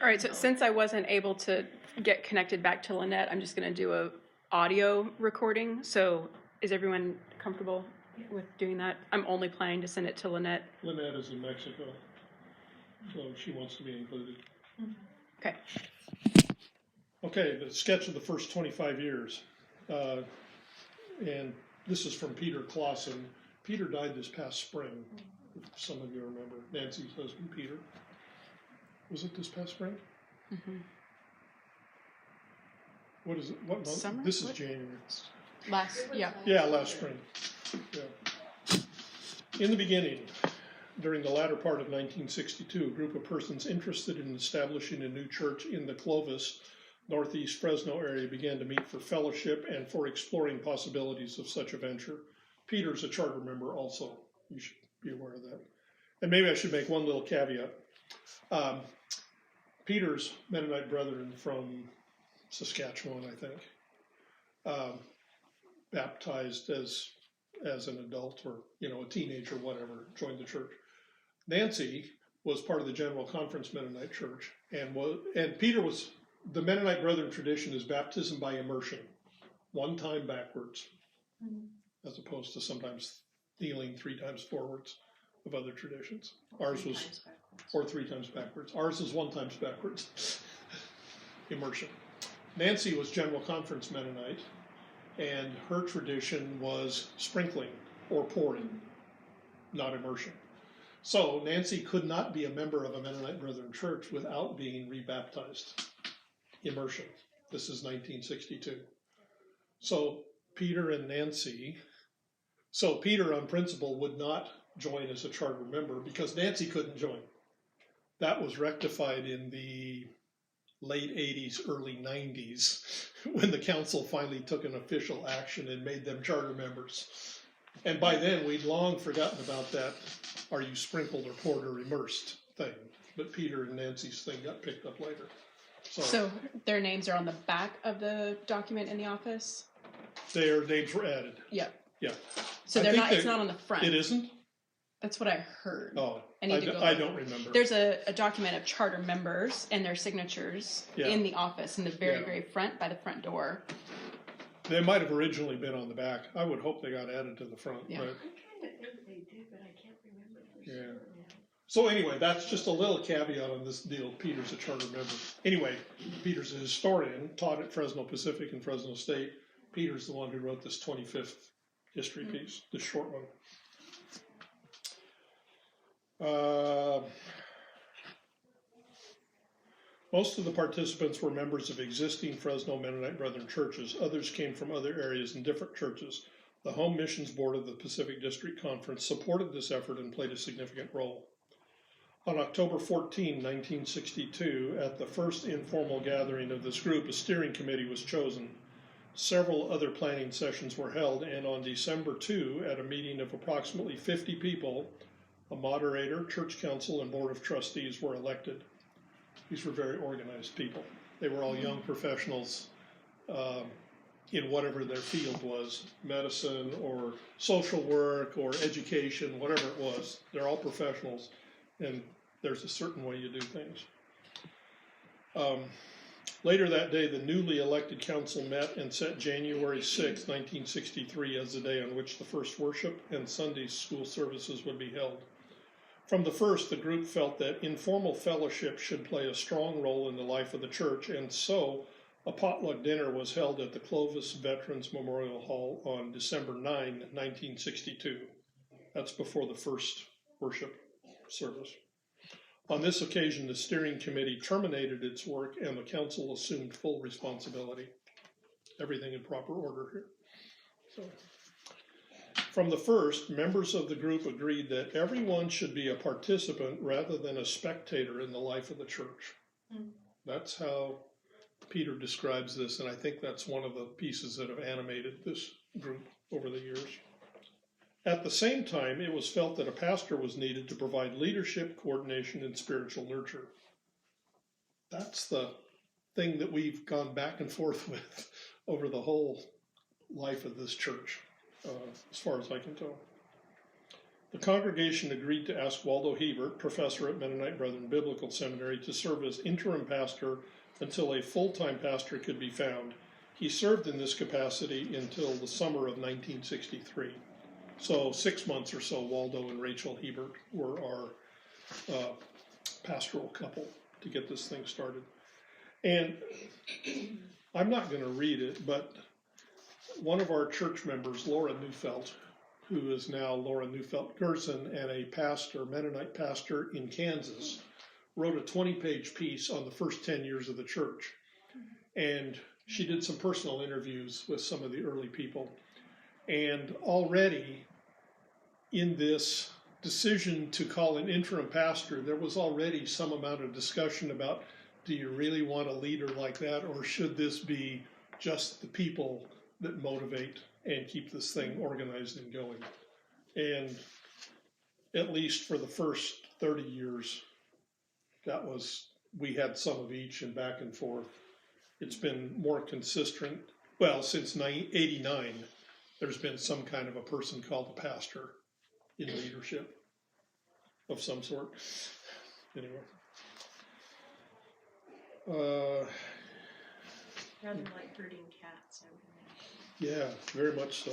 All right, so since I wasn't able to get connected back to Lynette, I'm just going to do a audio recording. So is everyone comfortable with doing that? I'm only planning to send it to Lynette. Lynette is in Mexico, so she wants to be included. Okay. Okay, the sketch of the first 25 years. And this is from Peter Clausen. Peter died this past spring, if some of you remember. Nancy's husband, Peter. Was it this past spring? Mm-hmm. What is it? What month? Summer? This is What? January. Yeah. Last spring. Yeah. In the beginning, during the latter part of 1962, a group of persons interested in establishing a new church in the Clovis, Northeast Fresno area began to meet for fellowship and for exploring possibilities of such a venture. Peter's a charter member also. You should be aware of that. And maybe I should make one little caveat. Peter's Mennonite brethren from Saskatchewan, I think, baptized as an adult or a teenager, whatever, joined the church. Nancy was part of the General Conference Mennonite Church, and Peter was. The Mennonite Brethren tradition is baptism by immersion, one time backwards, as opposed to sometimes kneeling 3 times forwards of other traditions. Ours was, or 3 times backwards. Ours is 1 time backwards, immersion. Nancy was General Conference Mennonite, and her tradition was sprinkling or pouring, not immersion. So Nancy could not be a member of a Mennonite Brethren church without being rebaptized. Immersion. This is 1962. So Peter and Nancy, Peter on principle would not join as a charter member because Nancy couldn't join. That was rectified in the late 80s, early 90s, when the council finally took an official action and made them charter members. And by then we'd long forgotten about that are you sprinkled or poured or immersed thing. But Peter and Nancy's thing got picked up later. So their names are on the back of the document in the office? Their names were added. Yeah. Yeah. So it's not on the front. It isn't? That's what I heard. Oh, I don't remember. There's a document of charter members and their signatures in the office in the very, very front by the front door. They might have originally been on the back. I would hope they got added to the front. Yeah. But, I kind of think they did, but I can't remember. Yeah. So anyway, that's just a little caveat on this deal. Peter's a charter member. Anyway, Peter's a historian, taught at Fresno Pacific and Fresno State. Peter's the one who wrote this 25th history piece, this short one. Most of the participants were members of existing Fresno Mennonite Brethren churches. Others came from other areas and different churches. The Home Missions Board of the Pacific District Conference supported this effort and played a significant role. On October 14, 1962, at the first informal gathering of this group, a steering committee was chosen. Several other planning sessions were held, and on December 2, at a meeting of approximately 50 people, a moderator, church council, and board of trustees were elected. These were very organized people. They were all young professionals in whatever their field was, medicine or social work or education, whatever it was. They're all professionals, and there's a certain way you do things. Later that day, the newly elected council met and set January 6, 1963 as the day on which the first worship and Sunday school services would be held. From the first, the group felt that informal fellowship should play a strong role in the life of the church, and so a potluck dinner was held at the Clovis Veterans Memorial Hall on December 9, 1962. That's before the first worship service. On this occasion, the steering committee terminated its work and the council assumed full responsibility. Everything in proper order here. So, from the first, members of the group agreed that everyone should be a participant rather than a spectator in the life of the church. That's how Peter describes this, and I think that's one of the pieces that have animated this group over the years. At the same time, it was felt that a pastor was needed to provide leadership, coordination, and spiritual nurture. That's the thing that we've gone back and forth with over the whole life of this church, as far as I can tell. The congregation agreed to ask Waldo Hebert, professor at Mennonite Brethren Biblical Seminary, to serve as interim pastor until a full-time pastor could be found. He served in this capacity until the summer of 1963. So 6 months or so, Waldo and Rachel Hebert were our pastoral couple to get this thing started. And I'm not going to read it, but one of our church members, Laura Neufeld, who is now Laura Neufeld Gerson, and a pastor, Mennonite pastor in Kansas, wrote a 20-page piece on the first 10 years of the church. And she did some personal interviews with some of the early people. And already in this decision to call an interim pastor, there was already some amount of discussion about, do you really want a leader like that, or should this be just the people that motivate and keep this thing organized and going? And at least for the first 30 years, we had some of each and back and forth. It's been more consistent. Well, since 89, there's been some kind of a person called a pastor in leadership of some sort. Anyway. Rather like herding cats, I would Yeah, very much so.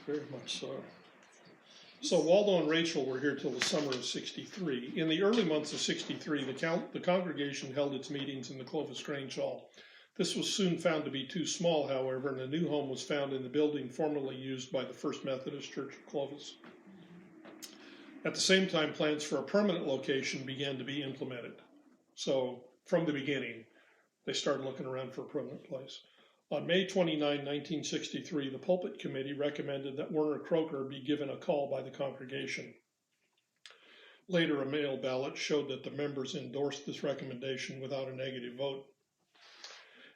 Very much so. So Waldo and Rachel were here till the summer of 63. In the early months of 63, the congregation held its meetings in the Clovis Grange Hall. This was soon found to be too small, however, and a new home was found in the building formerly used by the First Methodist Church of Clovis. At the same time, plans for a permanent location began to be implemented. So from the beginning, they started looking around for a permanent place. On May 29, 1963, the pulpit committee recommended that Werner Croker be given a call by the congregation. Later, a mail ballot showed that the members endorsed this recommendation without a negative vote.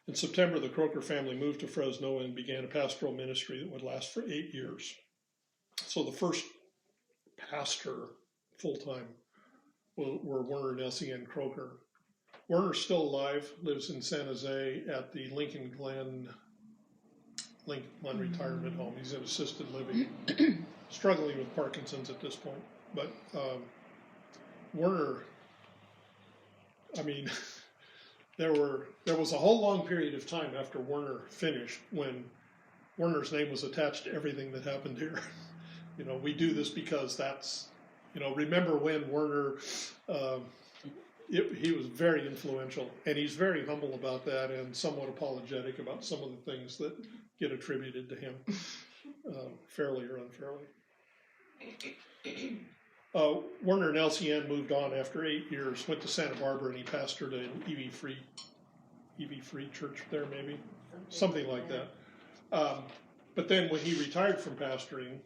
In September, the Croker family moved to Fresno and began a pastoral ministry that would last for 8 years. So the first pastor full-time were Werner and Elsie Ann Croker. Werner's still alive, lives in San Jose at the Lincoln Glen retirement home. He's in assisted living, struggling with Parkinson's at this point. But Werner, I mean, there was a whole long period of time after Werner finished when Werner's name was attached to everything that happened here. You know, we do this because that's, you know, remember when Werner, he was very influential, and he's very humble about that and somewhat apologetic about some of the things that get attributed to him, fairly or unfairly. Werner and Elsie Ann moved on after 8 years, went to Santa Barbara, and he pastored an EV Free church there, maybe, something like that. But then when he retired from pastoring,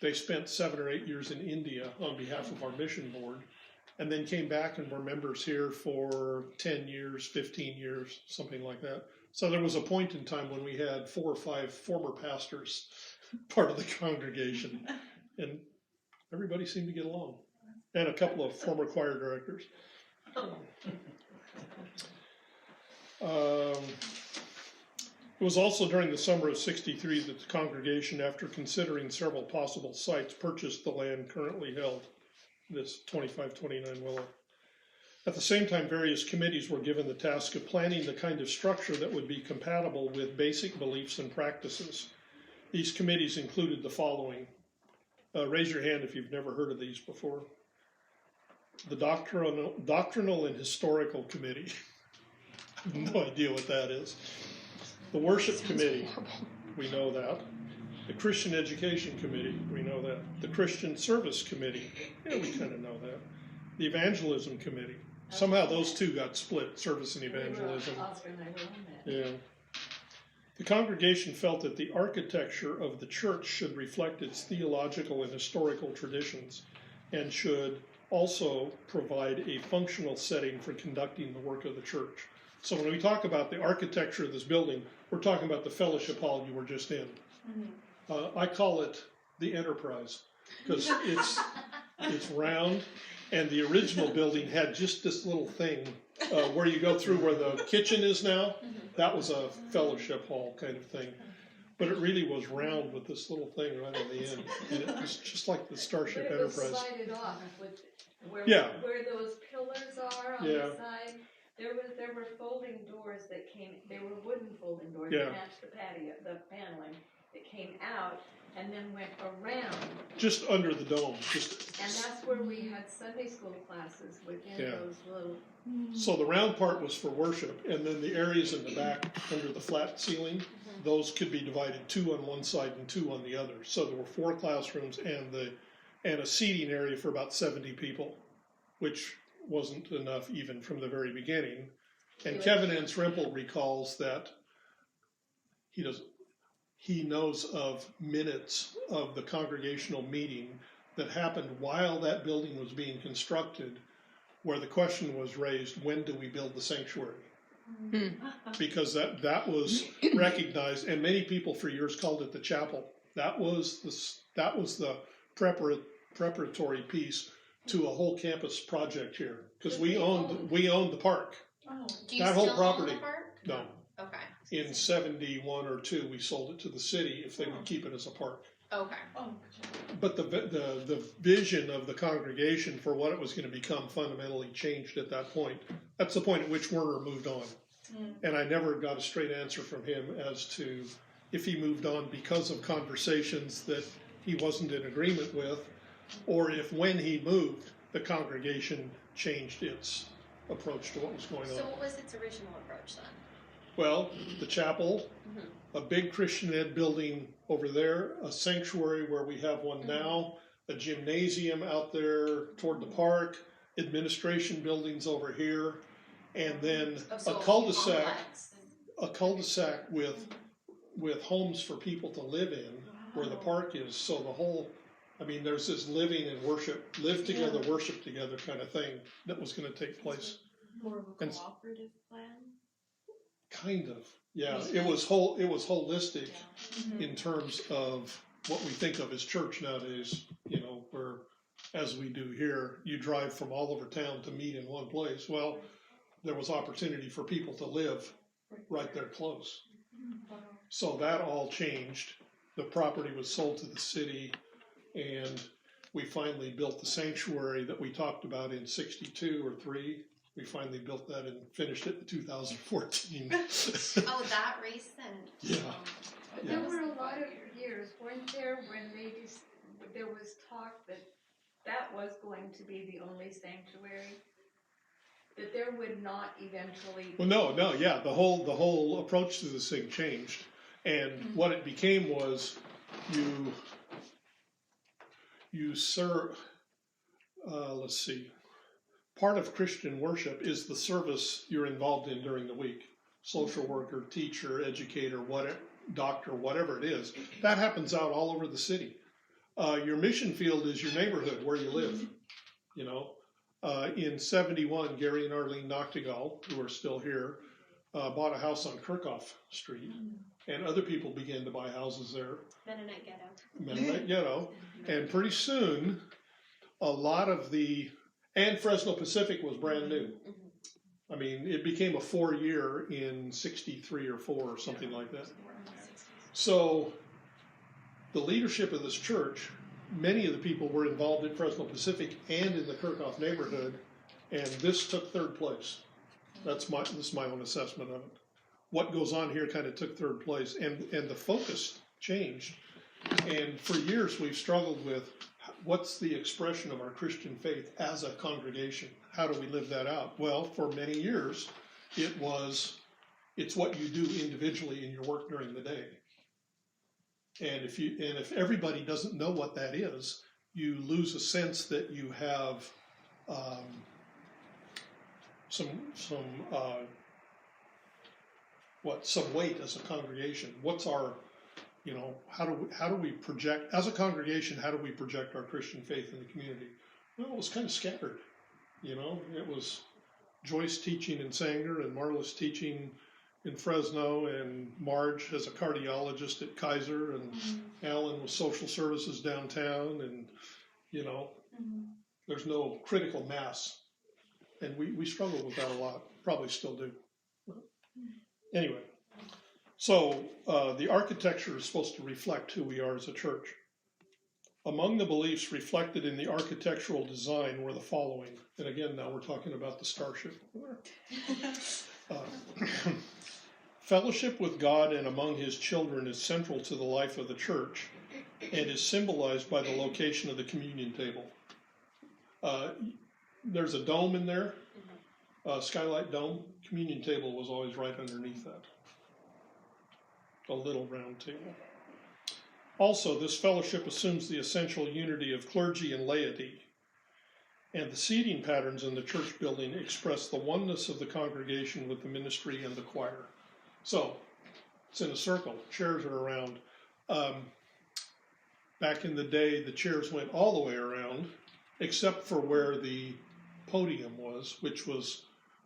they spent 7 or 8 years in India on behalf of our mission board, and then came back and were members here for 10 years, 15 years, something like that. So there was a point in time when we had 4 or 5 former pastors part of the congregation, and everybody seemed to get along, and a couple of former choir directors. It was also during the summer of 63 that the congregation, after considering several possible sites, purchased the land currently held, this 2529 Willow. At the same time, various committees were given the task of planning the kind of structure that would be compatible with basic beliefs and practices. These committees included the following. Raise your hand if you've never heard of these before. The Doctrinal and Historical Committee. I have no idea what that is. The Worship Committee, we know that. The Christian Education Committee, we know that. The Christian Service Committee, yeah, we kind of know that. The Evangelism Committee. Somehow those two got split, service and evangelism. Yeah. The congregation felt that the architecture of the church should reflect its theological and historical traditions and should also provide a functional setting for conducting the work of the church. So when we talk about the architecture of this building, we're talking about the fellowship hall you were just in. I call it the Enterprise because it's round, and the original building had just this little thing where you go through where the kitchen is now. That was a fellowship hall kind of thing. But it really was round with this little thing right on the end, and it was just like the Starship But it was Enterprise. slided off with where where those pillars are on the side. There were folding doors that came. They were wooden folding doors that matched the patio, the paneling that came out and then went around. Just under the dome. And that's where we had Sunday school classes within those little. So the round part was for worship, and then the areas in the back under the flat ceiling, those could be divided 2 on one side and 2 on the other. So there were 4 classrooms and a seating area for about 70 people, which wasn't enough even from the very beginning. And Kevin Ansrempel recalls that he knows of minutes of the congregational meeting that happened while that building was being constructed, where the question was raised, when do we build the sanctuary? Because that was recognized, and many people for years called it the chapel. That was the preparatory piece to a whole campus project here, because we owned the park. Oh. Do you that still whole property. own the park? No. Okay. In 71 or 2, we sold it to the city if they would keep it as a park. Okay. Oh. But the vision of the congregation for what it was going to become fundamentally changed at that point. That's the point at which Werner moved on. And I never got a straight answer from him as to if he moved on because of conversations that he wasn't in agreement with, or if when he moved, the congregation changed its approach to what was going on. So what was its original approach then? Well, the chapel, a big Christian ed building over there, a sanctuary where we have one now, a gymnasium out there toward the park, administration buildings over here, and then a cul-de-sac with homes for people to live in where the park is. So the whole, there's this living and worship, live together, worship together kind of thing that was going to take place. More of a cooperative plan? Kind of, yeah. It was holistic in terms of what we think of as church nowadays. Where, as we do here, you drive from all over town to meet in one place. Well, there was opportunity for people to live right there close. So that all changed. The property was sold to the city, and we finally built the sanctuary that we talked about in 62 or 3. We finally built that and finished it in 2014. Oh, that recent. Yeah. There were a lot of years, weren't there, when there was talk that was going to be the only sanctuary? That there would not eventually. Well, no, yeah. The whole approach to this thing changed, and what it became was you serve. Let's see. Part of Christian worship is the service you're involved in during the week. Social worker, teacher, educator, doctor, whatever it is. That happens out all over the city. Your mission field is your neighborhood where you live. In 71, Gary and Arlene Noctegal, who are still here, bought a house on Kirchhoff Street, and other people began to buy houses there. Mennonite Ghetto. And pretty soon, a lot of and Fresno Pacific was brand new. It became a 4-year in 63 or 4 or something like that. So the leadership of this church, many of the people were involved in Fresno Pacific and in the Kirchhoff neighborhood, and this took 3rd place. This is my own assessment of it. What goes on here kind of took 3rd place, and the focus changed. And for years we've struggled with what's the expression of our Christian faith as a congregation? How do we live that out? Well, for many years, it's what you do individually in your work during the day. And if everybody doesn't know what that is, you lose a sense that you have some weight as a congregation. What's our, how do we project as a congregation? How do we project our Christian faith in the community? Well, it was kind of scattered. It was Joyce teaching in Sanger and Marla's teaching in Fresno, and Marge as a cardiologist at Kaiser, and Alan with social services downtown, and there's no critical mass, and we struggle with that a lot, probably still do. But anyway, So the architecture is supposed to reflect who we are as a church. Among the beliefs reflected in the architectural design were the following. And again, now we're talking about the starship. Fellowship with God and among his children is central to the life of the church and is symbolized by the location of the communion table. There's a dome in there, skylight dome. Communion table was always right underneath that. A little round table. Also, this fellowship assumes the essential unity of clergy and laity, and the seating patterns in the church building express the oneness of the congregation with the ministry and the choir. So, it's in a circle, chairs are around. Back in the day, the chairs went all the way around, except for where the podium was, which was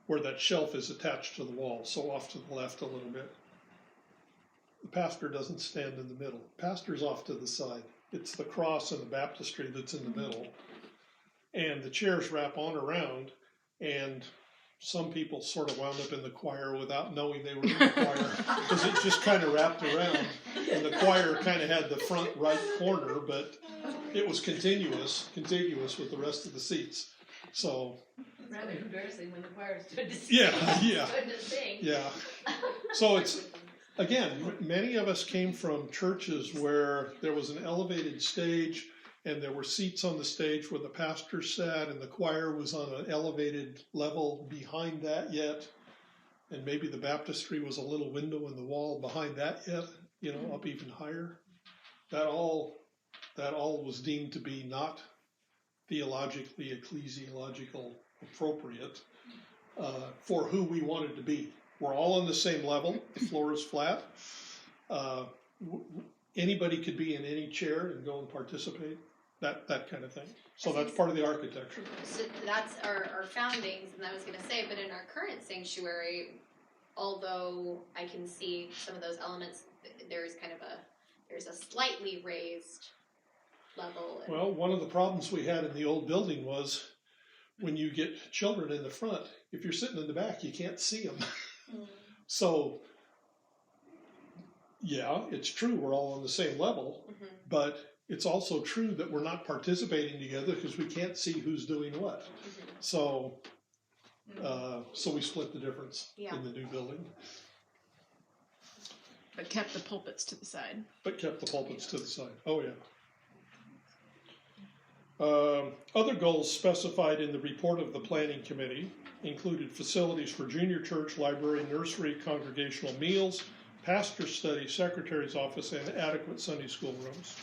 where that shelf is attached to the wall, so off to the left a little bit. The pastor doesn't stand in the middle. The pastor's off to the side. It's the cross and the baptistry that's in the middle. And the chairs wrap on around, and some people sort of wound up in the choir without knowing they were in the choir, because it just kind of wrapped around. And the choir kind of had the front right corner, but it was continuous with the rest of the seats. So rather embarrassing when the choir stood to sing. Yeah. Stood to sing. Yeah. So it's, again, many of us came from churches where there was an elevated stage and there were seats on the stage where the pastor sat and the choir was on an elevated level behind that yet. And maybe the baptistry was a little window in the wall behind that yet, up even higher. That all was deemed to be not theologically, ecclesiological appropriate for who we wanted to be. We're all on the same level. The floor is flat. Anybody could be in any chair and go and participate. That kind of thing. So that's part of the architecture. So that's our foundings, and I was going to say, but in our current sanctuary, although I can see some of those elements, there's a slightly raised level. Well, one of the problems we had in the old building was when you get children in the front, if you're sitting in the back, you can't see them. So, yeah, it's true we're all on the same level, but it's also true that we're not participating together because we can't see who's doing what. So we split the difference in the new building. But kept the pulpits to the side. Oh, yeah. Other goals specified in the report of the Planning Committee included facilities for junior church, library, nursery, congregational meals, pastor study, secretary's office, and adequate Sunday school rooms.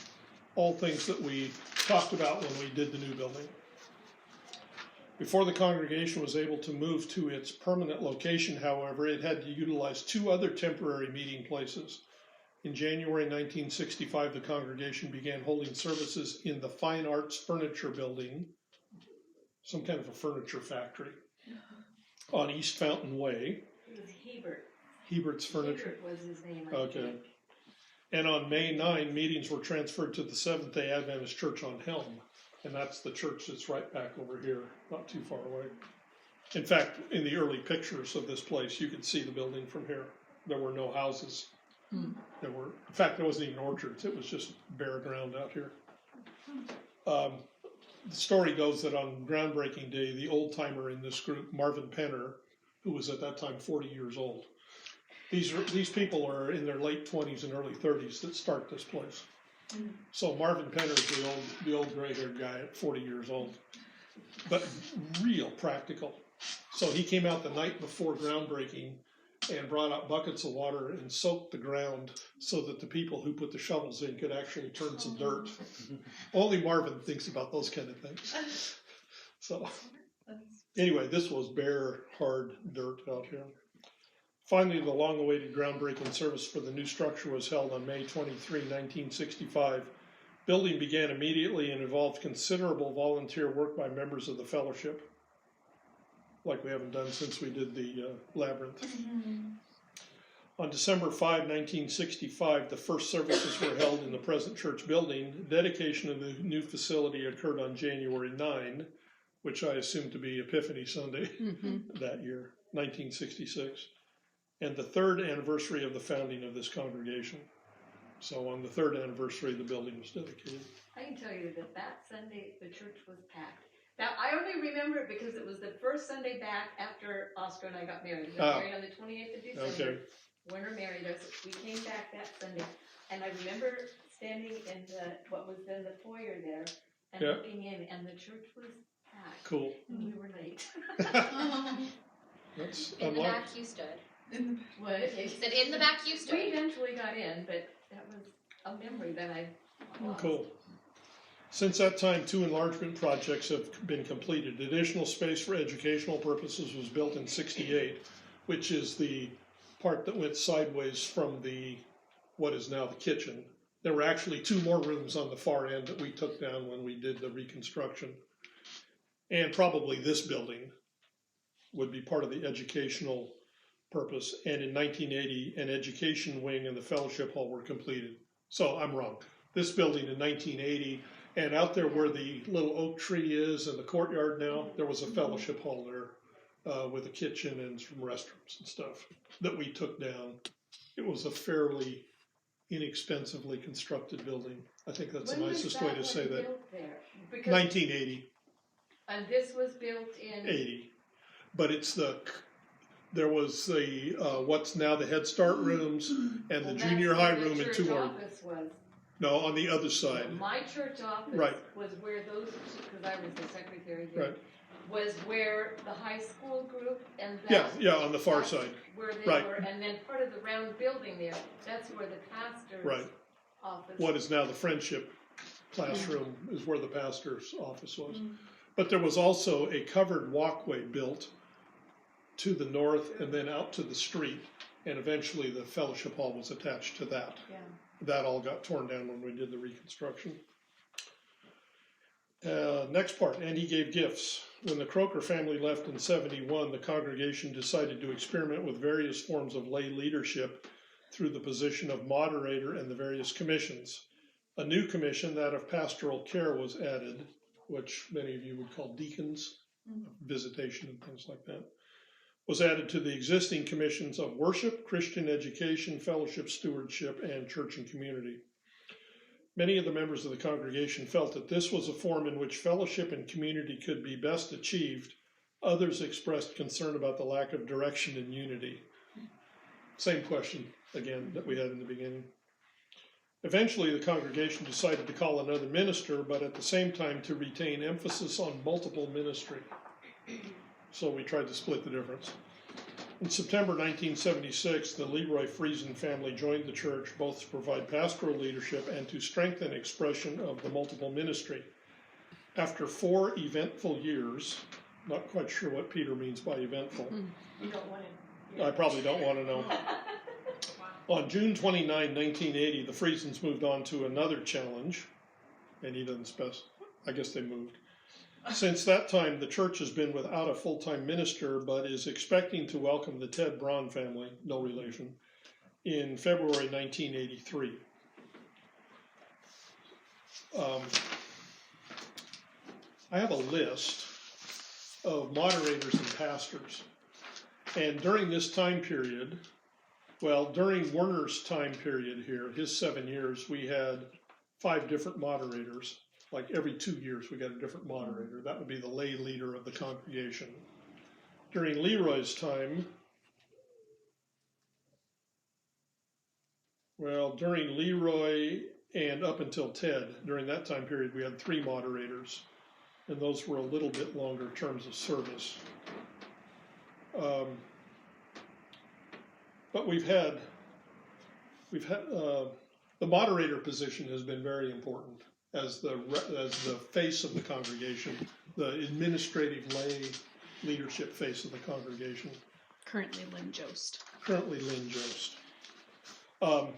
All things that we talked about when we did the new building. Before the congregation was able to move to its permanent location, however, it had to utilize two other temporary meeting places. In January 1965, the congregation began holding services in the Fine Arts Furniture Building, some kind of a furniture factory, on East Fountain Way. It was Hebert. Hebert's Furniture. Hebert was his name, I Okay. think. And on May 9, meetings were transferred to the Seventh-day Adventist Church on Helm. And that's the church that's right back over here, not too far away. In fact, in the early pictures of this place, you could see the building from here. There were no houses. In fact, there wasn't even orchards. It was just bare ground out here. The story goes that on groundbreaking day, the old timer in this group, Marvin Penner, who was at that time 40 years old. These people are in their late 20s and early 30s that start this place. So Marvin Penner is the old gray-haired guy at 40 years old, but real practical. So he came out the night before groundbreaking and brought out buckets of water and soaked the ground so that the people who put the shovels in could actually turn some dirt. Only Marvin thinks about those kind of things. So anyway, this was bare, hard dirt out here. Finally, the long-awaited groundbreaking service for the new structure was held on May 23, 1965. Building began immediately and involved considerable volunteer work by members of the fellowship, like we haven't done since we did the labyrinth. On December 5, 1965, the first services were held in the present church building. Dedication of the new facility occurred on January 9, which I assume to be Epiphany Sunday that year, 1966. and the 3rd anniversary of the founding of this congregation. So on the 3rd anniversary, the building was dedicated. I can tell you that Sunday, the church was packed. Now, I only remember it because it was the first Sunday back after Oscar and I got married. We got married on the 28th of December. Okay. When we're married, we came back that Sunday. And I remember standing in what was then the foyer there and looking in, and the church was packed. Cool. And we were late. That's In the back you stood. What? He said, in the back you We stood. eventually got in, but that was a memory that I lost. cool. Since that time, 2 enlargement projects have been completed. Additional space for educational purposes was built in '68, which is the part that went sideways from what is now the kitchen. There were actually 2 more rooms on the far end that we took down when we did the reconstruction. And probably this building would be part of the educational purpose. And in 1980, an education wing and the fellowship hall were completed. So I'm wrong. This building in 1980, and out there where the little oak tree is in the courtyard now, there was a fellowship hall there with a kitchen and some restrooms and stuff that we took down. It was a fairly inexpensively constructed building. I think that's the nicest way to say that. 1980. And this was built in 80. But there was the what's now the Head Start rooms and the junior high room and 2 more. No, on the other side. My church office was where those, because I was the secretary there, was where the high school group and on the far side. Where they were, and then part of the round building there, that's where the pastor's office. What is now the friendship classroom is where the pastor's office was. But there was also a covered walkway built to the north and then out to the street, and eventually the fellowship hall was attached to that. Yeah. That all got torn down when we did the reconstruction. Next part, and he gave gifts. When the Croker family left in '71, the congregation decided to experiment with various forms of lay leadership through the position of moderator and the various commissions. A new commission, that of pastoral care, was added, which many of you would call deacons, visitation and things like that, was added to the existing commissions of worship, Christian education, fellowship, stewardship, and church and community. Many of the members of the congregation felt that this was a form in which fellowship and community could be best achieved. Others expressed concern about the lack of direction and unity. Same question, again, that we had in the beginning. Eventually, the congregation decided to call another minister, but at the same time to retain emphasis on multiple ministry. So we tried to split the difference. In September 1976, the Leroy Friesen family joined the church, both to provide pastoral leadership and to strengthen expression of the multiple ministry. After 4 eventful years, not quite sure what Peter means by eventful. You don't want to. I probably don't want to know. On June 29, 1980, the Friesens moved on to another challenge, and he doesn't specify. I guess they moved. Since that time, the church has been without a full-time minister, but is expecting to welcome the Ted Braun family, no relation, in February 1983. I have a list of moderators and pastors. And during this time period, during Werner's time period here, his 7 years, we had 5 different moderators. Like every 2 years, we got a different moderator. That would be the lay leader of the congregation. During Leroy's time, during Leroy and up until Ted, during that time period, we had 3 moderators, and those were a little bit longer terms of service. But we've had the moderator position has been very important. As the face of the congregation, the administrative lay leadership face of the congregation. Currently Lynn Jost. I'll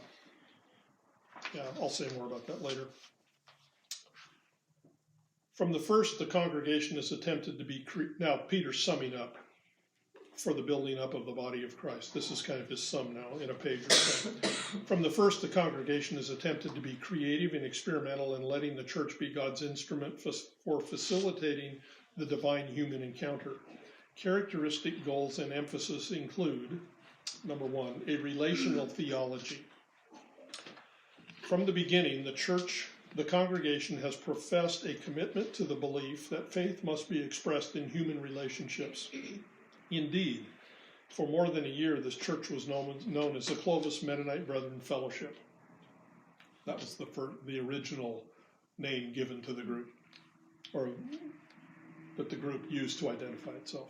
say more about that later. From the first, the congregation has attempted to be, now Peter's summing up for the building up of the body of Christ. This is kind of his sum now in a page or so. From the first, the congregation has attempted to be creative and experimental in letting the church be God's instrument for facilitating the divine human encounter. Characteristic goals and emphasis include number 1, a relational theology. From the beginning, the congregation has professed a commitment to the belief that faith must be expressed in human relationships. Indeed, for more than a year, this church was known as the Clovis Mennonite Brethren Fellowship. That was the original name given to the group, or that the group used to identify itself.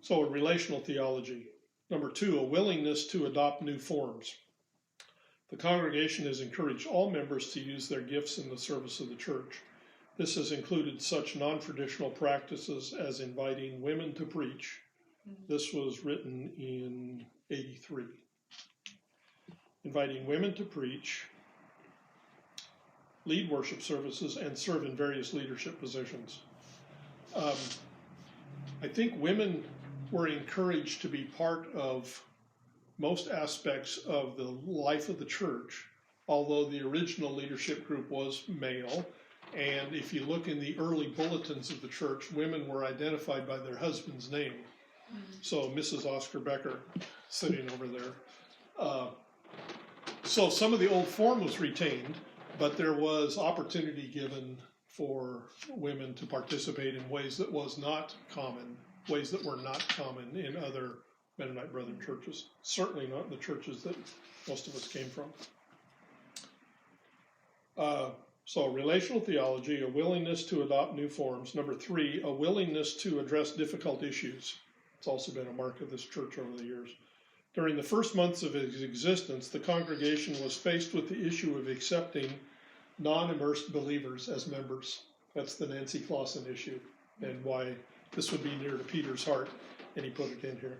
So a relational theology. Number 2, a willingness to adopt new forms. The congregation has encouraged all members to use their gifts in the service of the church. This has included such non-traditional practices as inviting women to preach. This was written in 83. Inviting women to preach, lead worship services, and serve in various leadership positions. I think women were encouraged to be part of most aspects of the life of the church, although the original leadership group was male. And if you look in the early bulletins of the church, women were identified by their husband's name. So Mrs. Oscar Becker sitting over there. So some of the old form was retained, but there was opportunity given for women to participate in ways that was not common, ways that were not common in other Mennonite Brethren churches, certainly not in the churches that most of us came from. So relational theology, a willingness to adopt new forms. Number 3, a willingness to address difficult issues. It's also been a mark of this church over the years. During the first months of its existence, the congregation was faced with the issue of accepting non-immersed believers as members. That's the Nancy Clausen issue, and why this would be near to Peter's heart, and he put it in here.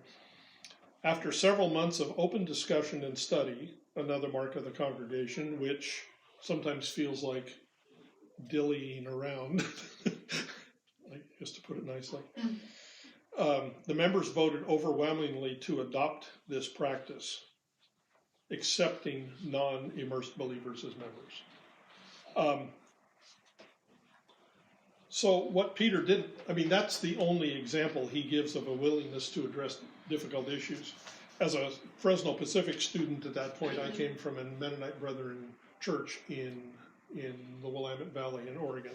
After several months of open discussion and study, another mark of the congregation, which sometimes feels like dillying around, just to put it nicely, the members voted overwhelmingly to adopt this practice, accepting non-immersed believers as members. So what Peter did, I mean, that's the only example he gives of a willingness to address difficult issues. As a Fresno Pacific student at that point, I came from a Mennonite Brethren church in the Willamette Valley in Oregon.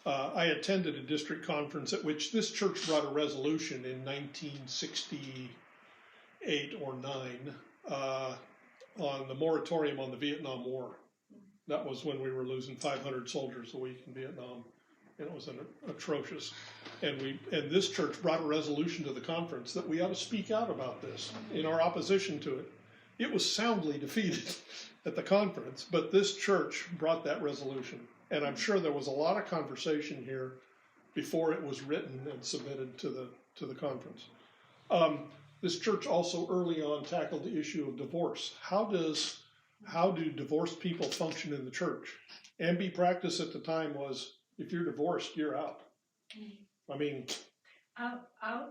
I attended a district conference at which this church brought a resolution in 1968 or 9 on the moratorium on the Vietnam War. That was when we were losing 500 soldiers a week in Vietnam, and it was atrocious. And this church brought a resolution to the conference that we ought to speak out about this in our opposition to it. It was soundly defeated at the conference, but this church brought that resolution. And I'm sure there was a lot of conversation here before it was written and submitted to the conference. This church also early on tackled the issue of divorce. How do divorced people function in the church? MB practice at the time was, if you're divorced, you're out. I mean, out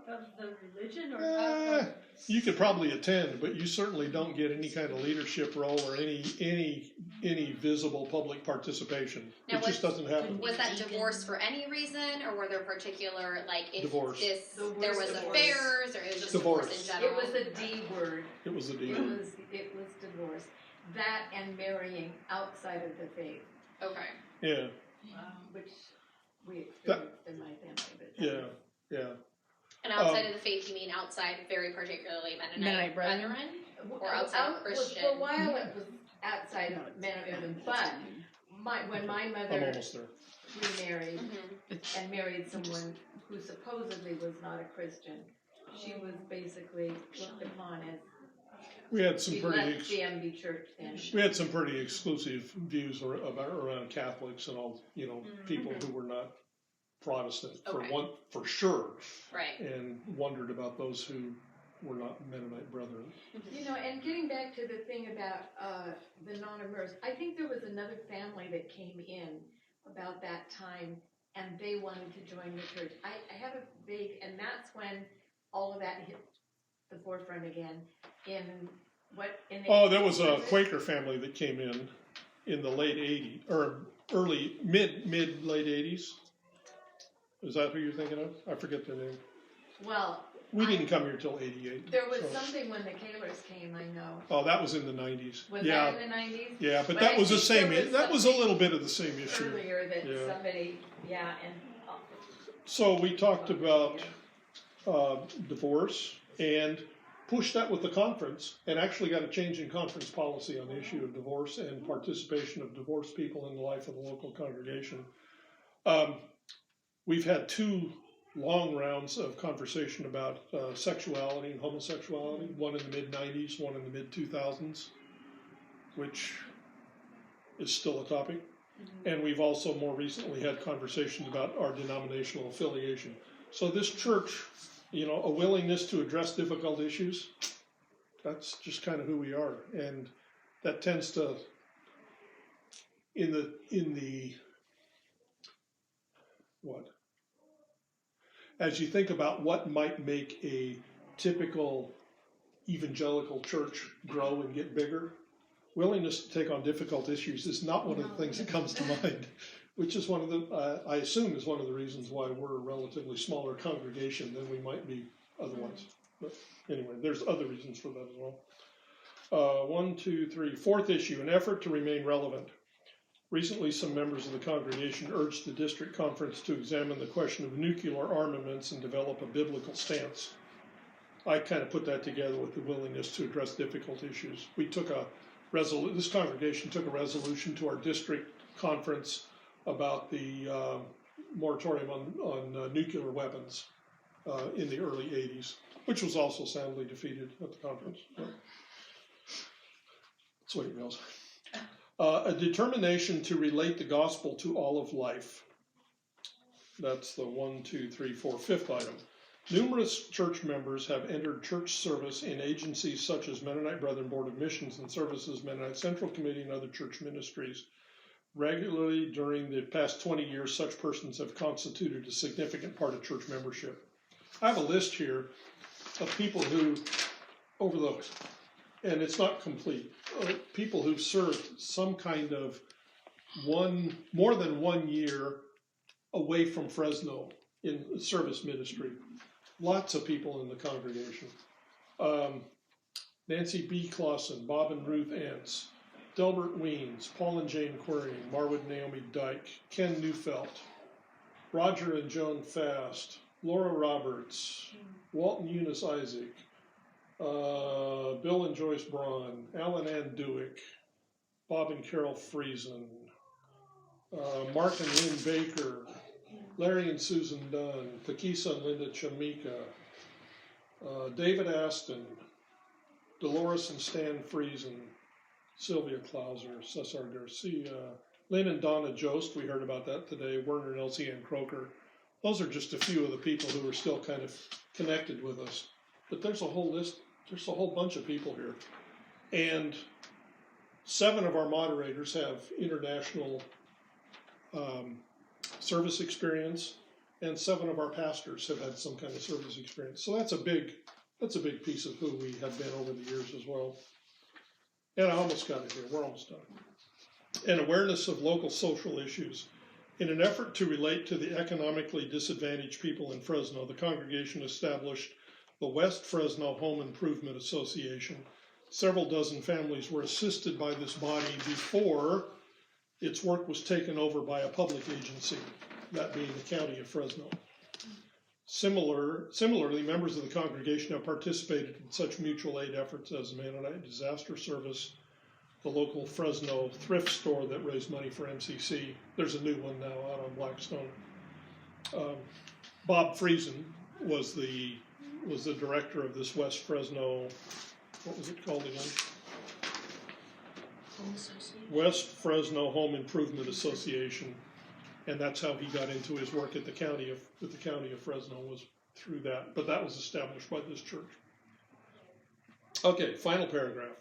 of the religion, or out of... You could probably attend, but you certainly don't get any kind of leadership role or any visible public participation. Now, it just doesn't happen. Was that divorce for any reason, or were there particular, like, if Divorce. there was affairs, or it was just divorce in It general? was a D word. It was the D. It was divorce. That and marrying outside of the faith. Okay. Yeah. Which we experienced in my family. But Yeah. And outside of the faith, you mean outside, very particularly Mennonite Brethren? Or outside Christian? For a while it was outside of Mennonite, but when my I'm mother almost there. remarried and married someone who supposedly was not a Christian, she was basically looked upon as We had some she pretty left the MB church then. we had some pretty exclusive views around Catholics and all, people who were not Protestant for sure, Right. and wondered about those who were not Mennonite brethren. And getting back to the thing about the non-immersed, I think there was another family that came in about that time, and they wanted to join the church. I have a vague, and that's when all of that hit the forefront again. There was a Quaker family that came in the late 80s, or late 80s. Is that who you're thinking of? I forget their name. Well, We didn't come here till '88. There was so. something when the Kaylors came, I know. Oh, that was in the '90s. Was yeah. that in the 90s? Yeah, but But that I was the think same. there was That was a little bit of the same issue. Earlier that Yeah. somebody, and So we talked about divorce and pushed that with the conference, and actually got a change in conference policy on the issue of divorce and participation of divorced people in the life of the local congregation. We've had 2 long rounds of conversation about sexuality and homosexuality, one in the mid-90s, one in the mid-2000s, which is still a topic. And we've also more recently had conversations about our denominational affiliation. So this church, a willingness to address difficult issues, that's just kind of who we are. And that tends to, in the what? As you think about what might make a typical evangelical church grow and get bigger, willingness to take on difficult issues is not one of the things that comes to mind, which is one of the, I assume is one of the reasons why we're a relatively smaller congregation than we might be otherwise. But anyway, there's other reasons for that as well. 1, 2, 3, fourth issue, an effort to remain relevant. Recently, some members of the congregation urged the district conference to examine the question of nuclear armaments and develop a biblical stance. I kind of put that together with the willingness to address difficult issues. We took this congregation took a resolution to our district conference about the moratorium on nuclear weapons in the early 80s, which was also soundly defeated at the conference. That's the way it goes. A determination to relate the gospel to all of life. That's the 1, 2, 3, 4, fifth item. Numerous church members have entered church service in agencies such as Mennonite Brethren Board of Missions and Services, Mennonite Central Committee, and other church ministries. Regularly during the past 20 years, such persons have constituted a significant part of church membership. I have a list here of people who, and it's not complete, people who've served some kind of more than 1 year away from Fresno in service ministry. Lots of people in the congregation. Nancy B. Clausen, Bob and Ruth Ants, Delbert Weens, Paul and Jane Query, Marwood Naomi Dyke, Ken Neufeld, Roger and Joan Fast, Laura Roberts, Walton Eunice Isaac, Bill and Joyce Braun, Alan Ann Dewick, Bob and Carol Friesen, Mark and Lynn Baker, Larry and Susan Dunn, Takisa and Linda Chamika, David Aston, Dolores and Stan Friesen, Sylvia Klauser, Cesar Garcia, Lynn and Donna Jost, we heard about that today, Werner and Elsie Ann Croker. Those are just a few of the people who are still kind of connected with us. But there's a whole list, there's a whole bunch of people here. And 7 of our moderators have international service experience, and 7 of our pastors have had some kind of service experience. So that's a big piece of who we have been over the years as well. And I almost got it here. We're almost done. An awareness of local social issues. In an effort to relate to the economically disadvantaged people in Fresno, the congregation established the West Fresno Home Improvement Association. Several dozen families were assisted by this body before its work was taken over by a public agency, that being the County of Fresno. Similarly, members of the congregation have participated in such mutual aid efforts as the Mennonite Disaster Service, the local Fresno thrift store that raised money for MCC. There's a new one now out on Blackstone. Bob Friesen was the director of this West Fresno, what was it called again? West Fresno Home Improvement Association, and that's how he got into his work at the county of Fresno, was through that. But that was established by this church. Okay, final paragraph.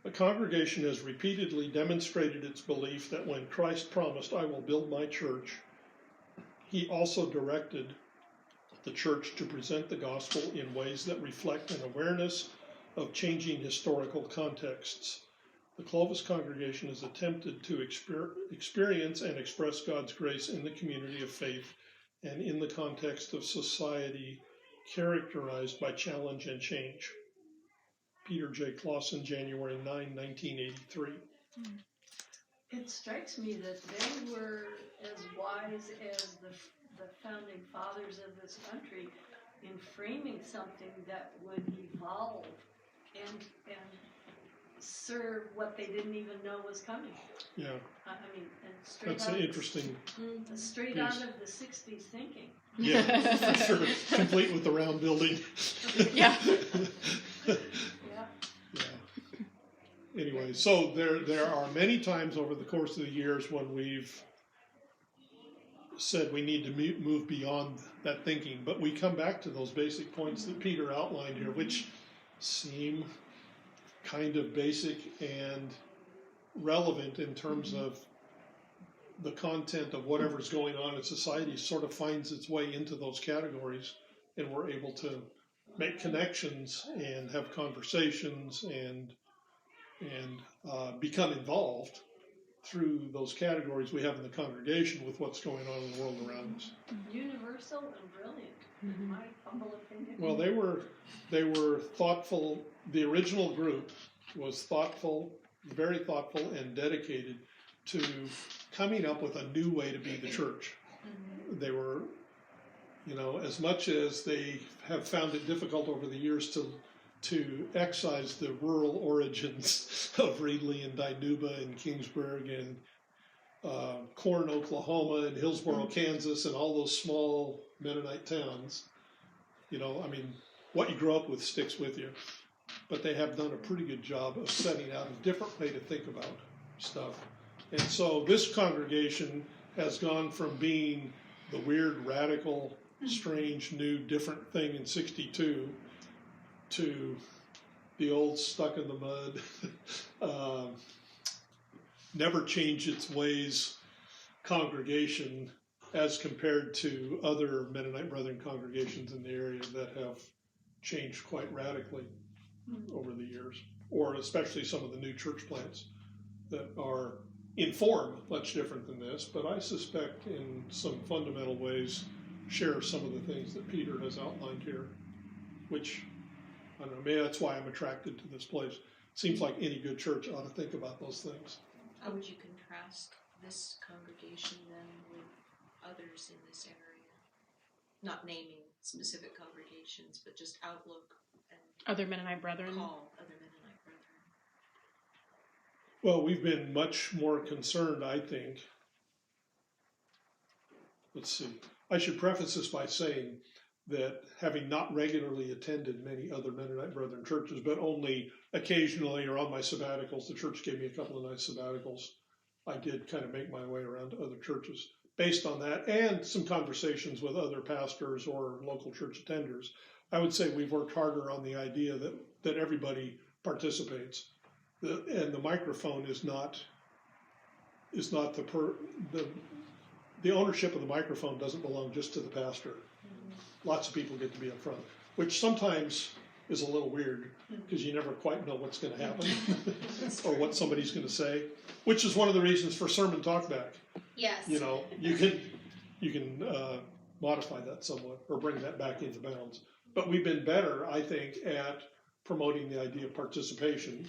The congregation has repeatedly demonstrated its belief that when Christ promised, "I will build my church," he also directed the church to present the gospel in ways that reflect an awareness of changing historical contexts. The Clovis congregation has attempted to experience and express God's grace in the community of faith and in the context of society characterized by challenge and change. Peter J. Clausen, January 9, 1983. It strikes me that they were as wise as the founding fathers of this country in framing something that would evolve and serve what they didn't even know was coming. Yeah. I mean, and straight That's out an interesting straight piece. out of the 60s thinking. Yeah, for sure. Complete with the round building. Yeah. Yeah. Yeah. Anyway, so there are many times over the course of the years when we've said we need to move beyond that thinking, but we come back to those basic points that Peter outlined here, which seem kind of basic and relevant in terms of the content of whatever's going on in society sort of finds its way into those categories, and we're able to make connections and have conversations and become involved through those categories we have in the congregation with what's going on in the world around us. Universal and brilliant, in my humble opinion. Well, they were thoughtful. The original group was thoughtful, very thoughtful, and dedicated to coming up with a new way to be the church. They were, as much as they have found it difficult over the years to excise the rural origins of Reedley and Dinuba and Kingsburg and Corn, Oklahoma and Hillsboro, Kansas, and all those small Mennonite towns. What you grow up with sticks with you. But they have done a pretty good job of setting out a different way to think about stuff. And so this congregation has gone from being the weird, radical, strange, new, different thing in 62 to the old stuck in the mud, never change its ways congregation as compared to other Mennonite Brethren congregations in the area that have changed quite radically over the years, or especially some of the new church plants that are in form much different than this, but I suspect in some fundamental ways share some of the things that Peter has outlined here, which, I don't know, maybe that's why I'm attracted to this place. Seems like any good church ought to think about those things. How would you contrast this congregation then with others in this area? Not naming specific congregations, but just outlook and Other Mennonite Brethren. call other Mennonite Brethren. Well, we've been much more concerned, I think. Let's see. I should preface this by saying that having not regularly attended many other Mennonite Brethren churches, but only occasionally or on my sabbaticals, the church gave me a couple of nice sabbaticals, I did kind of make my way around to other churches. Based on that and some conversations with other pastors or local church attenders, I would say we've worked harder on the idea that everybody participates. And the microphone is not the ownership of the microphone doesn't belong just to the pastor. Lots of people get to be up front, which sometimes is a little weird because you never quite know what's going to happen or what somebody's going to say, which is one of the reasons for sermon talkback. Yes. You can modify that somewhat or bring that back into bounds. But we've been better, I think, at promoting the idea of participation.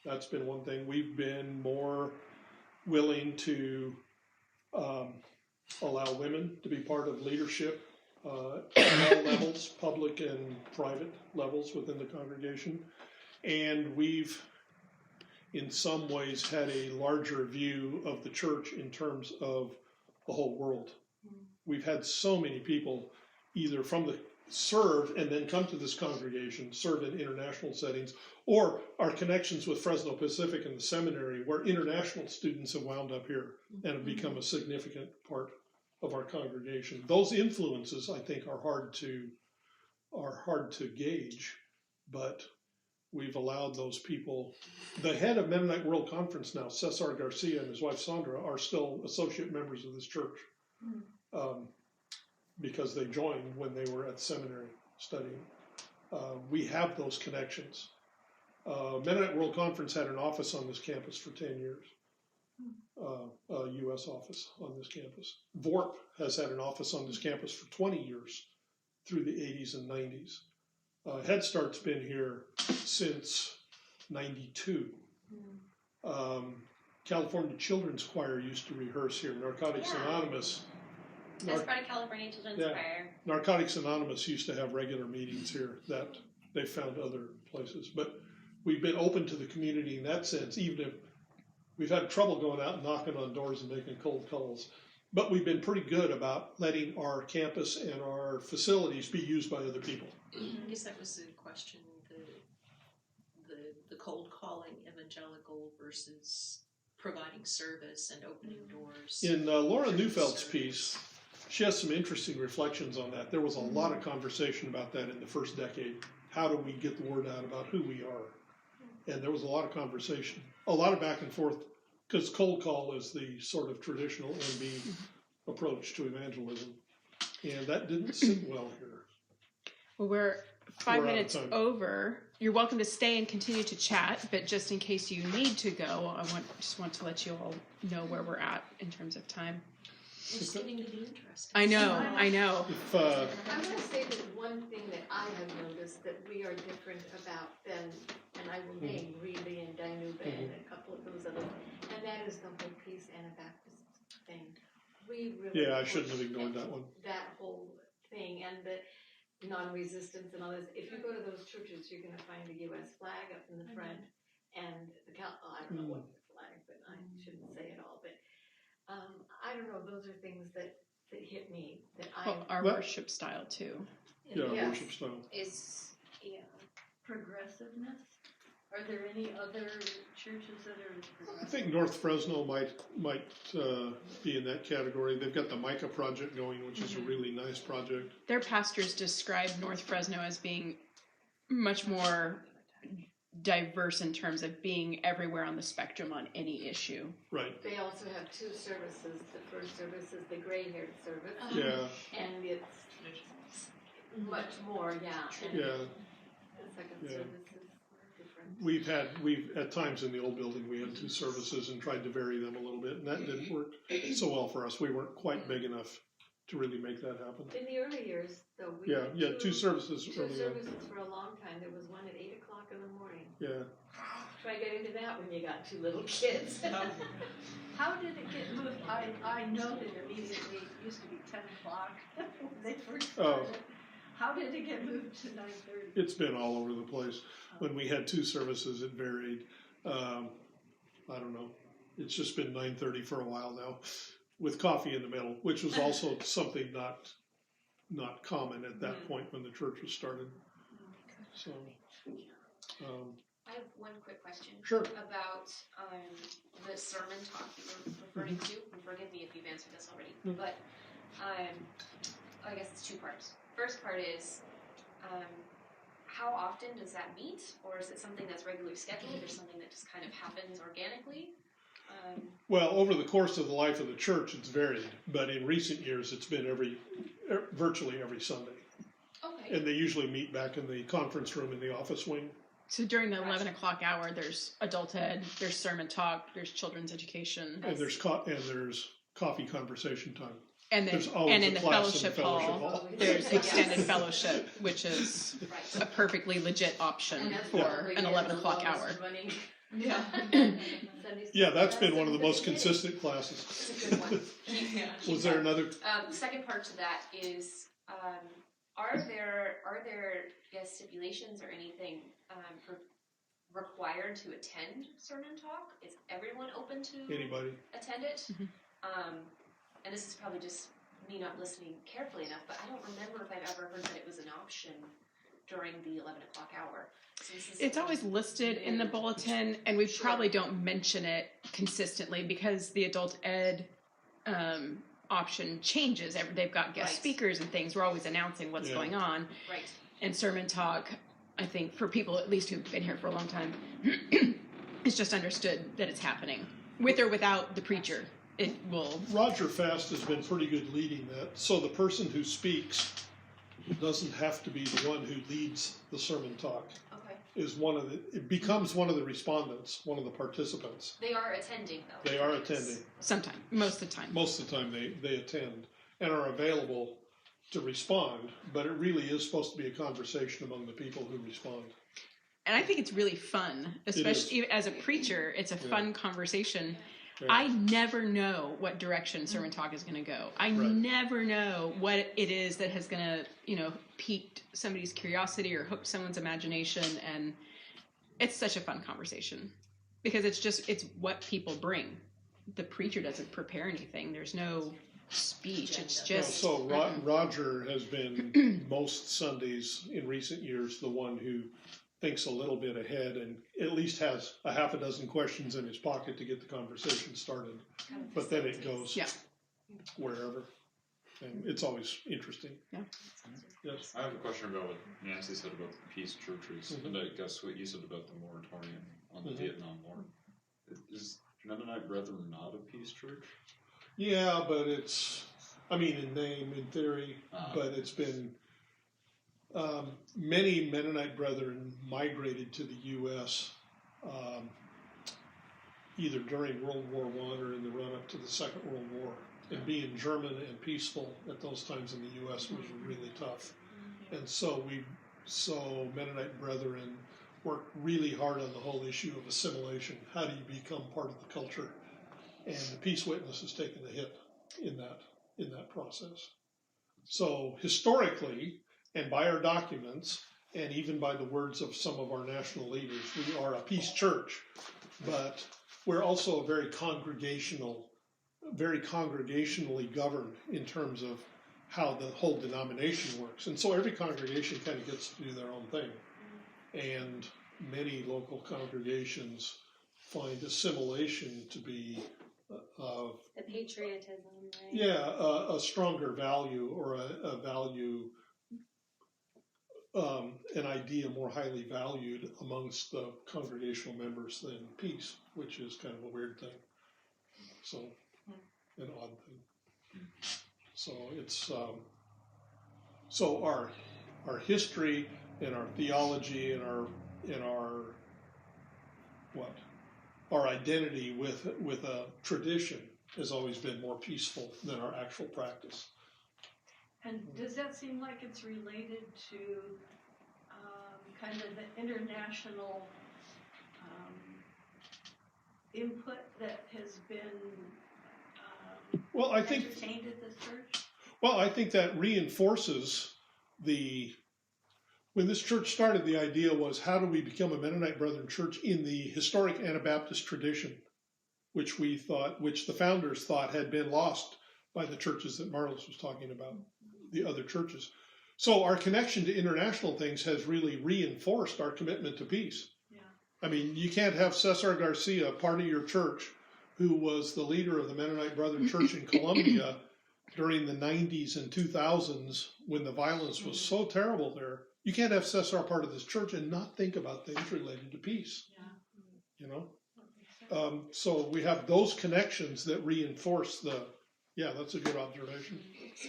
That's been one thing. We've been more willing to allow women to be part of leadership at all levels, public and private levels within the congregation. And we've, in some ways, had a larger view of the church in terms of the whole world. We've had so many people either serve and then come to this congregation, serve in international settings, or our connections with Fresno Pacific and the seminary, where international students have wound up here and have become a significant part of our congregation. Those influences, I think, are hard to gauge, but we've allowed those people. The head of Mennonite World Conference now, Cesar Garcia, and his wife Sandra are still associate members of this church because they joined when they were at seminary studying. We have those connections. Mennonite World Conference had an office on this campus for 10 years, a U.S. office on this campus. VORP has had an office on this campus for 20 years through the 80s and 90s. Head Start's been here since 92. California Children's Choir used to rehearse here. Narcotics Anonymous. That's part of California Children's Choir. Narcotics Anonymous used to have regular meetings here that they found other places. But we've been open to the community in that sense, even if we've had trouble going out and knocking on doors and making cold calls. But we've been pretty good about letting our campus and our facilities be used by other people. I guess that was the question, the cold calling evangelical versus providing service and opening doors. In Laura Neufeld's piece, she has some interesting reflections on that. There was a lot of conversation about that in the first decade. How do we get the word out about who we are? And there was a lot of conversation, a lot of back and forth, because cold call is the sort of traditional MB approach to evangelism. And that didn't sit well here. Well, we're 5 We're out of minutes time. over. You're welcome to stay and continue to chat, but just in case you need to go, just want to let you all know where we're at in terms of time. It's getting to be interesting. I know. If, I want to say that one thing that I have noticed that we are different about than, and I will name Reilly and Danube and a couple of those others, and that is the whole Peace Anabaptist thing. We really I shouldn't have ignored that one. That whole thing and the non-resistance and all this. If you go to those churches, you're going to find a U.S. flag up in the front, and I don't know what the flag, but I shouldn't say it all. But I don't know. Those are things that hit me. Our worship style too. Yes. Worship style. Progressiveness. Are there any other churches that are progressive? I think North Fresno might be in that category. They've got the Micah project going, which is a really nice project. Their pastors describe North Fresno as being much more diverse in terms of being everywhere on the spectrum on any issue. Right. They also have two services. The first service is the gray-haired service. Yeah. And it's much more, and Yeah. the second Yeah. service is different. We've at times in the old building we had two services and tried to vary them a little bit, and that didn't work so well for us. We weren't quite big enough to really make that happen. In the early years, though, we Yeah, had two services two early on. services for a long time. There was one at 8 o'clock in the morning. Yeah. Try getting to that when you got two little kids. How did it get moved? I know that immediately it used to be 10 o'clock when they first started. How did it get moved to 9:30? It's been all over the place. When we had two services, it varied. I don't know. It's just been 9:30 for a while now, with coffee in the middle, which was also something not common at that point when the church was started. So, I have one quick question. Sure. About the sermon talk you were referring to. And forgive me if you've answered this already, but I guess it's two parts. First part is, how often does that meet, or is it something that's regularly scheduled, or something that just kind of happens organically? Well, over the course of the life of the church, it's varied, but in recent years, it's been virtually every Sunday. Okay. And they usually meet back in the conference room in the office wing. So during the 11 o'clock hour, there's adult ed, there's sermon talk, there's children's education. And there's coffee conversation time. And then, There's always and a in the class in fellowship, the fellowship hall, hall. there's extended fellowship, which is a perfectly legit option for an 11 o'clock hour. Yeah, that's been one of the most consistent classes. It's a good one. Was there another? Second part to that is, are there stipulations or anything required to attend sermon talk? Is everyone open to Anybody? attend it? Mm-hmm. And this is probably just me not listening carefully enough, but I don't remember if I've ever heard that it was an option during the 11 o'clock hour. It's always listed in the bulletin, and we probably don't mention it consistently because the adult ed option changes. They've got guest speakers and things. We're always announcing what's going on. Right. And sermon talk, I think, for people at least who've been here for a long time, it's just understood that it's happening. With or without the preacher, it will. Roger Fast has been pretty good leading that. So the person who speaks doesn't have to be the one who leads the sermon talk. Okay. It becomes one of the respondents, one of the participants. They are attending, though. They are attending. Sometimes, most of the time. Most of the time they attend and are available to respond, but it really is supposed to be a conversation among the people who respond. And I think it's really fun, especially as a preacher. It's a fun conversation. Yeah. I never know what direction sermon talk is going to go. I never know what it is that has going to, piqued somebody's curiosity or hooked someone's imagination. And it's such a fun conversation because it's what people bring. The preacher doesn't prepare anything. There's no speech. It's just. So Roger has been most Sundays in recent years the one who thinks a little bit ahead and at least has a half a dozen questions in his pocket to get the conversation started. But then it goes wherever. And it's always interesting. Yeah. Yes. I have a question about what Nancy said about the peace churches, and I guess what you said about the moratorium on the Vietnam War. Is Mennonite Brethren not a peace church? Yeah, but it's, in name, in theory, but it's been, many Mennonite Brethren migrated to the U.S. Either during World War I or in the run-up to the Second World War. And being German and peaceful at those times in the U.S. was really tough. And so Mennonite Brethren worked really hard on the whole issue of assimilation. How do you become part of the culture? And the Peace Witness has taken a hit in that process. So historically, and by our documents, and even by the words of some of our national leaders, we are a peace church, but we're also very congregationally governed in terms of how the whole denomination works. And so every congregation kind of gets to do their own thing. And many local congregations find assimilation to be the patriotism, right? Yeah, a stronger value or a value, an idea more highly valued amongst the congregational members than peace, which is kind of a weird thing. So, an odd thing. So it's so our history and our theology and our identity with a tradition has always been more peaceful than our actual practice. And does that seem like it's related to kind of the international input that has been entertained at this church? Well, I think that reinforces when this church started, the idea was, how do we become a Mennonite Brethren church in the historic Anabaptist tradition, which the founders thought had been lost by the churches that Marlis was talking about, the other churches. So our connection to international things has really reinforced our commitment to peace. Yeah. You can't have Cesar Garcia, part of your church, who was the leader of the Mennonite Brethren Church in Colombia during the 90s and 2000s when the violence was so terrible there. You can't have Cesar part of this church and not think about things related to peace. Yeah. So we have those connections that reinforce that's a good observation.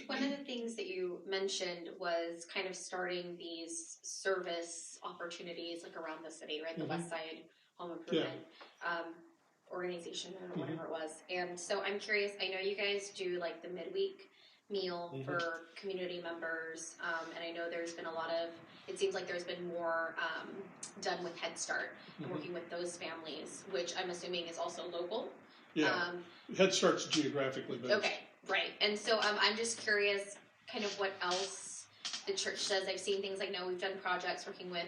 One of the things that you mentioned was kind of starting these service opportunities like around the city, right? The West Side Home Improvement organization or whatever it was. And so I'm curious, I know you guys do like the midweek meal for community members, and I know there's been it seems like there's been more done with Head Start and working with those families, which I'm assuming is also local. Yeah, Head Start's geographically based. Okay, right. And so I'm just curious kind of what else the church does. I've seen things like, we've done projects working with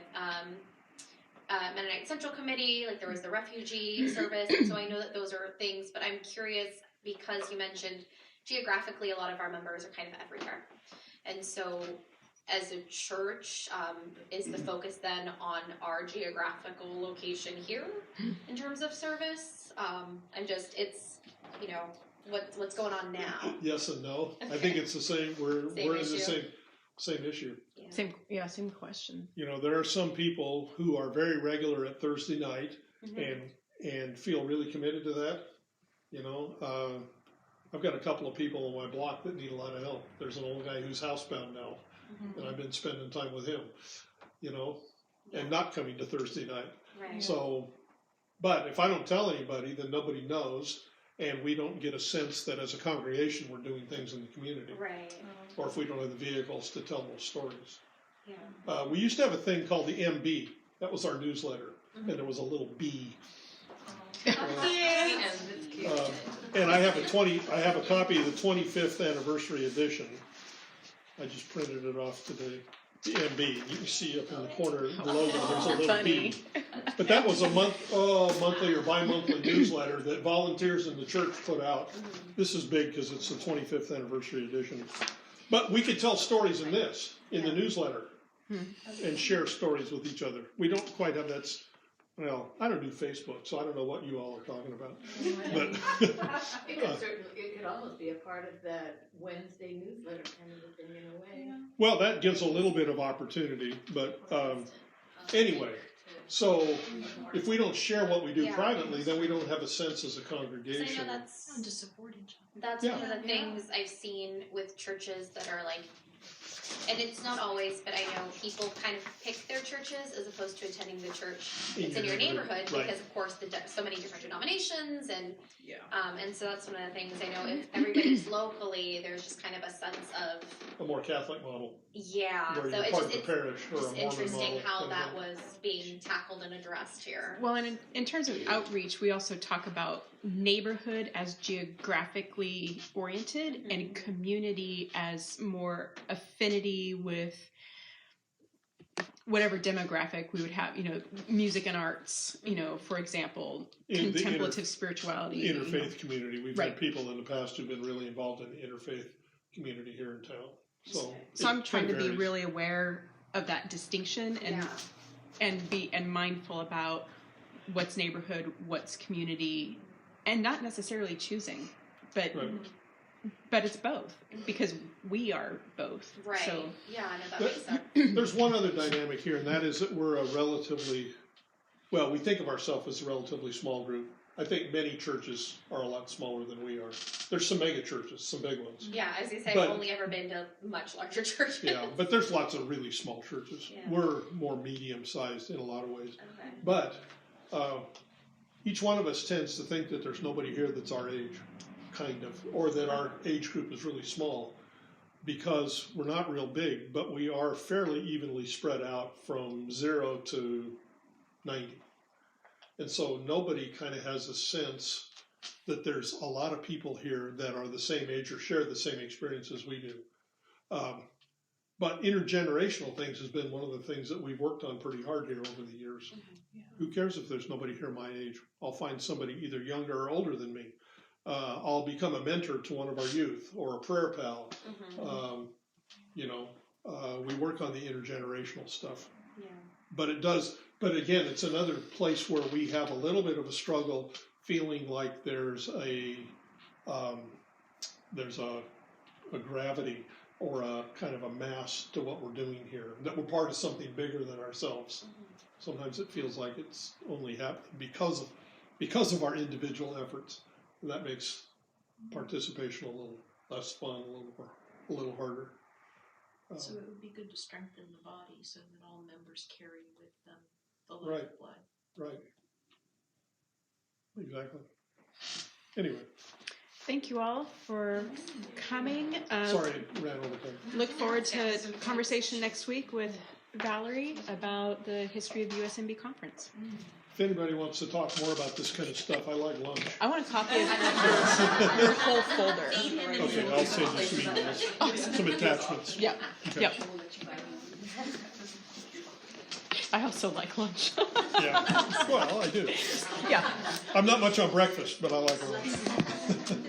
Mennonite Central Committee, like there was the refugee service, and so I know that those are things, but I'm curious because you mentioned geographically a lot of our members are kind of everywhere. And so as a church, is the focus then on our geographical location here in terms of service? What's going on now? Yes and no. Okay. I think it's the same. We're in the same issue. Yeah. Same question. There are some people who are very regular at Thursday night and feel really committed to that. I've got a couple of people on my block that need a lot of help. There's an old guy who's housebound now, and I've been spending time with him, and not coming to Thursday night. Right. So, but if I don't tell anybody, then nobody knows. and we don't get a sense that as a congregation we're doing things in the community, Right. or if we don't have the vehicles to tell those stories. Yeah. We used to have a thing called the MB. That was our newsletter, and there was a little B. And I have a copy of the 25th anniversary edition. I just printed it off today. The MB. You can see up in the corner below there's a little B. But that was a monthly or bi-monthly newsletter that volunteers in the church put out. This is big because it's the 25th anniversary edition. But we could tell stories in the newsletter, and share stories with each other. We don't quite have that. Well, I don't do Facebook, so I don't know what you all are talking about. But It could almost be a part of that Wednesday newsletter kind of a thing in a way. well, that gives a little bit of opportunity. But anyway, so if we don't share what we do privately, then we don't have a sense as a congregation. So I know that's To support each other. That's one of the things I've seen with churches that are like, and it's not always, but I know people kind of pick their churches as opposed to attending the church that's in your neighborhood, right. because of course so many different denominations, and and so that's one of the things I know. If Mm-hmm. everybody's locally, there's just kind of a sense of A more Catholic model, so where you're it's part just, of the parish or a just Mormon interesting model. how that was being tackled and addressed here. Well, and in terms of outreach, we also talk about neighborhood as geographically oriented and community as more affinity with whatever demographic we would have, music and arts, for example, In the contemplative spirituality. Interfaith community. We've Right. had people in the past who've been really involved in the interfaith community here in town. So I'm it trying to be varies. really aware of that distinction and mindful about what's neighborhood, what's community, and not necessarily choosing, but Right. but it's both, because we are both. Right. So Yeah, I know that makes sense. There's one other dynamic here, and that is that we're a relatively, we think of ourselves as a relatively small group. I think many churches are a lot smaller than we are. There's some mega churches, some big ones. Yeah, I was gonna say But- I've only ever been to much larger churches. Yeah, but there's lots of really small churches. Yeah. We're more medium-sized in a lot of ways. Okay. But each one of us tends to think that there's nobody here that's our age, kind of, or that our age group is really small, because we're not real big, but we are fairly evenly spread out from 0 to 90. And so nobody kind of has a sense that there's a lot of people here that are the same age or share the same experience as we do. But intergenerational things has been one of the things that we've worked on pretty hard here over the years. Who cares if there's nobody here my age? I'll find somebody either younger or older than me. I'll become a mentor to one of our youth or a prayer pal. We work on the intergenerational stuff. Yeah. But again, it's another place where we have a little bit of a struggle, feeling like there's a gravity or a kind of a mass to what we're doing here, that we're part of something bigger than ourselves. Sometimes it feels like it's only happening because of our individual efforts. And that makes participation a little less fun, a little harder. So it would be good to strengthen the body so that all members carry with them the Right. lifeblood. Right. Exactly. Anyway, thank you all for coming. sorry, I ran over time. Look forward to conversation next week with Valerie about the history of the USMB conference. If anybody wants to talk more about this kind of stuff, I like lunch. I want a copy of your whole folder. Okay, I'll send you some emails, some attachments. Yep. Okay. Yep. I also like lunch. Yeah. Well, I do. Yeah. I'm not much on breakfast, but I like lunch.